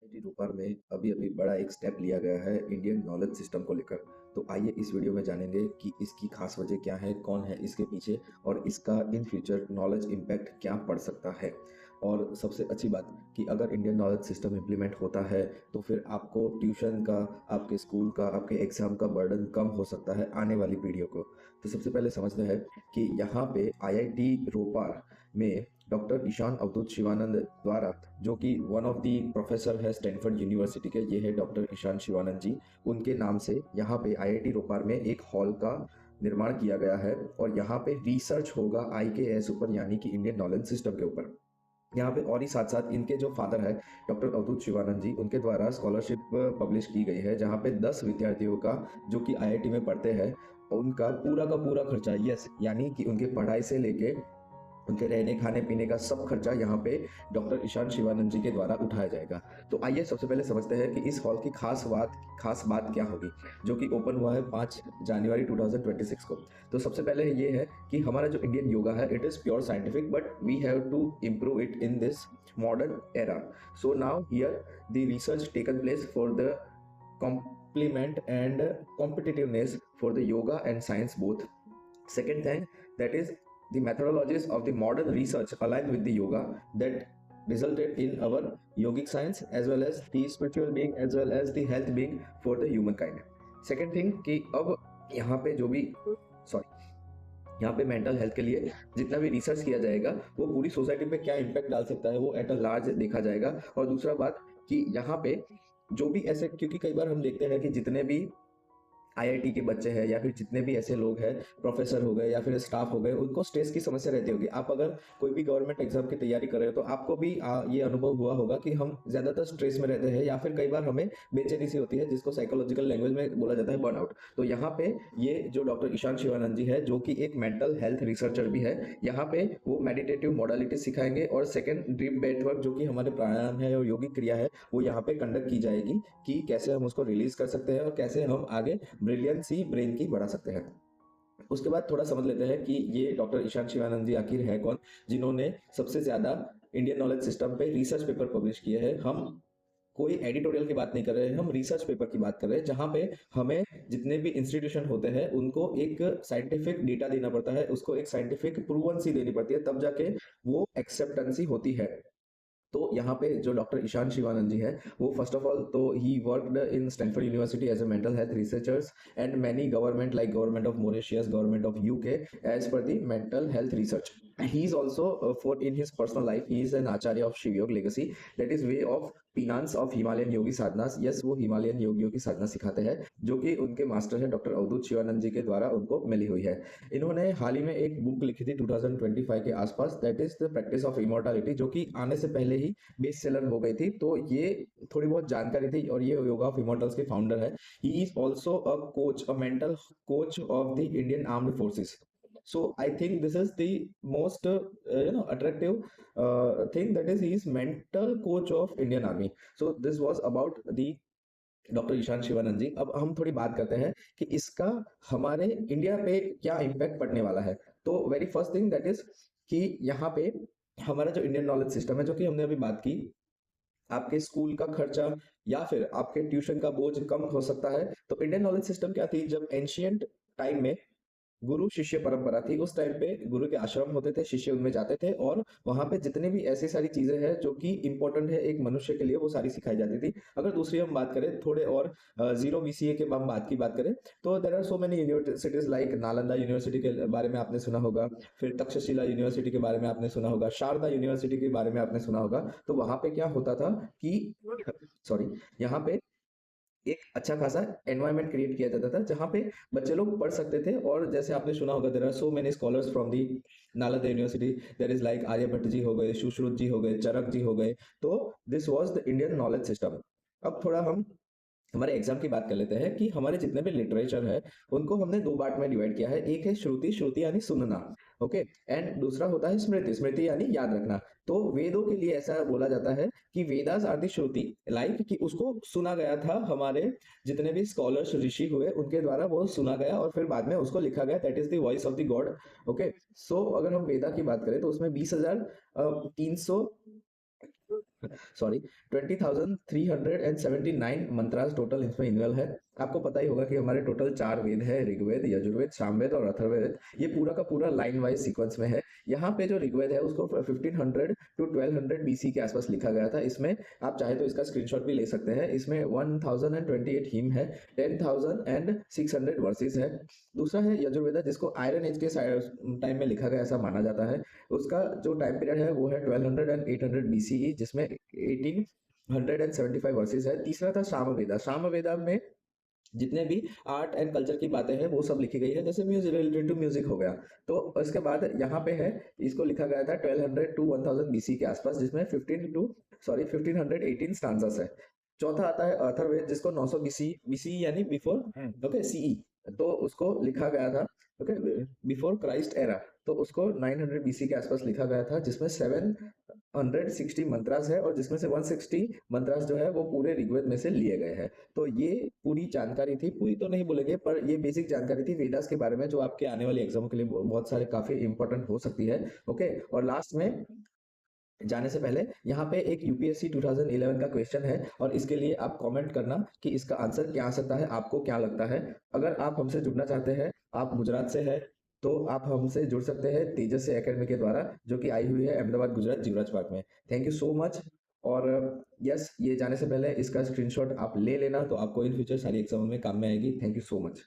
IIT रूपा में अभी-अभी बड़ा एक स्टेप लिया गया है इंडियन नॉलेज सिस्टम को लेकर। तो आइए इस वीडियो में जानेंगे कि इसकी खास वजह क्या है, कौन है इसके पीछे और इसका इन फ्यूचर नॉलेज इम्पैक्ट क्या पड़ सकता है। और सबसे अच्छी बात कि अगर इंडियन नॉलेज सिस्टम इम्प्लीमेंट होता है तो फिर आपको ट्यूशन का, आपके स्कूल का, आपके एग्ज़ाम का बर्डन कम हो सकता है आने वाली पीढ़ियों को। तो सबसे पहले समझते हैं कि यहाँ पे आईआईटी रूपा में डॉक्टर ईशान अवधूत शिवानंद द्वारा, जो कि वन ऑफ दी प्रोफेसर है स्टैनफोर्ड यूनिवर्सिटी के, ये है डॉक्टर ईशान शिवानंद जी। उनके नाम से यहाँ पे आईआईटी रोपार में एक हॉल का निर्माण किया गया है और यहाँ पे रिसर्च होगा आईकेएस ऊपर, यानी कि इंडियन नॉलेज सिस्टम के ऊपर। यहाँ पे और ही साथ साथ इनके जो फादर है डॉक्टर अवधूत शिवानंद जी, उनके द्वारा स्कॉलरशिप पब्लिश की गई है, जहाँ पे 10 विद्यार्थियों का, जो कि आईआईटी में पढ़ते हैं, उनका पूरा का पूरा खर्चा, यस, यानी कि उनके पढ़ाई से लेके उनके रहने खाने पीने का सब खर्चा यहाँ पे डॉक्टर ईशान शिवानंद जी के द्वारा उठाया जाएगा। तो आइए सबसे पहले समझते हैं कि इस हॉल की खास बात क्या होगी, जो कि ओपन हुआ है 5 जनवरी 2026 को। तो सबसे पहले ये है कि हमारा जो इंडियन योगा है, it is pure scientific, but we have to improve it in this modern era. So now here the research taken place for the complement and competitiveness for the yoga and science both. Second thing, that is the methodologies of the modern research aligned with the yoga that resulted in our yogic science as well as the spiritual being as well as the health being for the humankind. Second thing कि अब यहाँ पे जो भी यहाँ पे mental health के लिए जितना भी रिसर्च किया जाएगा वो पूरी सोसाइटी पे क्या इम्पैक्ट डाल सकता है वो एट अ लार्ज देखा जाएगा। और दूसरा बात कि यहाँ पे जो भी ऐसे, क्योंकि कई बार हम देखते हैं कि जितने भी आईआईटी के बच्चे हैं या फिर जितने भी ऐसे लोग हैं, प्रोफेसर हो गए या फिर स्टाफ हो गए, उनको स्ट्रेस की समस्या रहती होगी। आप अगर कोई भी गवर्नमेंट एग्जाम की तैयारी कर रहे हो तो आपको भी ये अनुभव हुआ होगा कि हम ज़्यादातर स्ट्रेस में रहते हैं या फिर कई बार हमें बेचैनी सी होती है, जिसको साइकोलॉजिकल लैंग्वेज में बोला जाता है बर्नआउट। तो यहाँ पे ये जो डॉक्टर ईशान शिवानंद जी है, जो कि एक मेंटल हेल्थ रिसर्चर भी है, यहाँ पे वो मेडिटेटिव मॉडलिटी सिखाएंगे। और सेकेंड, ड्रीप ब्रेथ वर्क, जो कि हमारे प्राणायाम है और योगिक क्रिया है, वो यहाँ पे कंडक्ट की जाएगी कि कैसे हम उसको रिलीज कर सकते हैं और कैसे हम आगे ब्रिलियंसी ब्रेन की बढ़ा सकते हैं। उसके बाद थोड़ा समझ लेते हैं कि ये डॉक्टर ईशान शिवानंद जी आखिर है कौन, जिन्होंने सबसे ज्यादा इंडियन नॉलेज सिस्टम पे रिसर्च पेपर पब्लिश किए हैं। हम कोई एडिटोरियल की बात नहीं कर रहे हैं, हम रिसर्च पेपर की बात कर रहे हैं, जहां पे हमें जितने भी इंस्टीट्यूशन होते हैं उनको एक साइंटिफिक डेटा देना पड़ता है, उसको एक साइंटिफिक प्रूवंसी देनी पड़ती है, तब जाके वो एक्सेप्टेंसी होती है। तो यहाँ पे जो डॉक्टर ईशान शिवानंद जी हैं, वो फर्स्ट ऑफ ऑल तो he worked in Stanford University as a mental health researchers and many government like government of Mauritius, government of UK, as per the mental health research. He is also for in his personal life he is an acharya of Shiv Yoga legacy, that is way of Pinance of Himalayan yogi sadhanas. yes, वो Himalayan योगियों की साधना सिखाते हैं, जो कि उनके master है doctor अवधूत शिवानंद जी के द्वारा उनको मिली हुई है। इन्होंने हाल ही में एक बुक लिखी थी 2025 के आसपास, that is the practice of immortality, जो कि आने से पहले ही बेस्ट सेलर हो गई थी। तो ये थोड़ी बहुत जानकारी थी और ये योगा ऑफ इमोर्टल्स के फाउंडर है। He is also a coach, a mental coach of the Indian armed forces. So I think this is the most attractive thing, that is he is mental coach of Indian Army. So this was about the doctor Ishan Shivanand ji. अब हम थोड़ी बात करते हैं कि इसका हमारे India पे क्या इम्पैक्ट पड़ने वाला है। तो very first thing that is कि यहाँ पे हमारा जो इंडियन नॉलेज सिस्टम है, जो कि हमने अभी बात की, आपके स्कूल का खर्चा या फिर आपके ट्यूशन का बोझ कम हो सकता है। तो इंडियन नॉलेज सिस्टम क्या थी, जब एंशियंट टाइम में गुरु शिष्य परंपरा थी, उस टाइम पे गुरु के आश्रम होते थे, शिष्य उनमें जाते थे और वहां पे जितने भी ऐसी सारी चीजें हैं जो कि इंपॉर्टेंट है एक मनुष्य के लिए, वो सारी सिखाई जाती थी। अगर दूसरी हम बात करें थोड़े और जीरो बीसीए के हम बात करें, तो there are so many universities like Nalanda University के बारे में आपने सुना होगा, फिर तक्षशिला यूनिवर्सिटी के बारे में आपने सुना होगा, शारदा यूनिवर्सिटी के बारे में आपने सुना होगा। तो वहां पे क्या होता था कि सॉरी, यहाँ पे एक अच्छा खासा एनवायरनमेंट क्रिएट किया जाता था जहाँ पे बच्चे लोग पढ़ सकते थे। और जैसे आपने सुना होगा, there are so many scholars from the Nalanda university, there is like Aryabhatta ji हो गए, सुश्रुत जी हो गए, चरक जी हो गए। तो this was the Indian knowledge system. अब थोड़ा हम हमारे एग्जाम की बात कर लेते हैं कि हमारे जितने भी लिटरेचर है उनको हमने दो पार्ट में डिवाइड किया है। एक है श्रुति, श्रुति यानी सुनना, ओके, एंड दूसरा होता है स्मृति, स्मृति यानी याद रखना। तो वेदों के लिए ऐसा बोला जाता है कि Vedas are the Shruti, like कि उसको सुना गया था, हमारे जितने भी स्कॉलर्स ऋषि हुए उनके द्वारा वो सुना गया और फिर बाद में उसको लिखा गया, that is the voice of the God. Okay, so अगर हम वेदा की बात करें तो उसमें 20,300 सॉरी 20,379 मंत्रास टोटल इसमें इन्वॉल्व है। आपको पता ही होगा कि हमारे टोटल 4 वेद है, ऋग्वेद, यजुर्वेद, सामवेद और अथर्ववेद। ये पूरा का पूरा लाइन वाइज सीक्वेंस में है। यहाँ पे जो ऋग्वेद है उसको 1500 टू 1200 बीसी के आसपास लिखा गया था। इसमें आप चाहे तो इसका स्क्रीनशॉट भी ले सकते हैं। इसमें 1028 हिम है, 10,600 वर्सेस है। दूसरा है यजुर्वेद जिसको आयरन एज के टाइम में लिखा गया ऐसा माना जाता है। उसका जो टाइम पीरियड है वो है 1200 एंड 800 बीसीई, जिसमें 1875 वर्सेस है। तीसरा था सामवेदा। सामवेदा में जितने भी आर्ट एंड कल्चर की बातें हैं वो सब लिखी गई है, जैसे म्यूजिक रिलेटेड टू म्यूजिक हो गया। तो इसके बाद यहाँ पे है, इसको लिखा गया था 1200 टू 1000 बीसी के आसपास, जिसमें 1518 स्टांजास है। चौथा आता है अथर्ववेद जिसको 900 बीसी, बीसी यानी बिफोर, ओके, सीई, तो उसको लिखा गया था, ओके, बिफोर क्राइस्ट एरा। तो उसको 900 बीसी के आसपास लिखा गया था, जिसमें 760 मंत्रास है और जिसमें से 160 मंत्रास जो है वो पूरे ऋग्वेद में से लिए गए हैं। तो ये पूरी जानकारी थी, पूरी तो नहीं बोलेंगे पर ये बेसिक जानकारी थी वेदास के बारे में, जो आपके आने वाली एग्जामों के लिए बहुत सारे काफी इंपॉर्टेंट हो सकती है। ओके, और लास्ट में जाने से पहले यहाँ पे एक यूपीएससी 2011 का क्वेश्चन है और इसके लिए आप कमेंट करना कि इसका आंसर क्या आ सकता है, आपको क्या लगता है। अगर आप हमसे जुड़ना चाहते हैं, आप गुजरात से है, तो आप हमसे जुड़ सकते हैं तेजस एकेडमी के द्वारा, जो कि आई हुई है अहमदाबाद गुजरात जीवराज पार्क में। Thank you so much. और यस, ये जाने से पहले इसका स्क्रीनशॉट आप ले लेना, तो आपको इन फ्यूचर सारी एग्जाम में काम में आएगी। Thank you so much.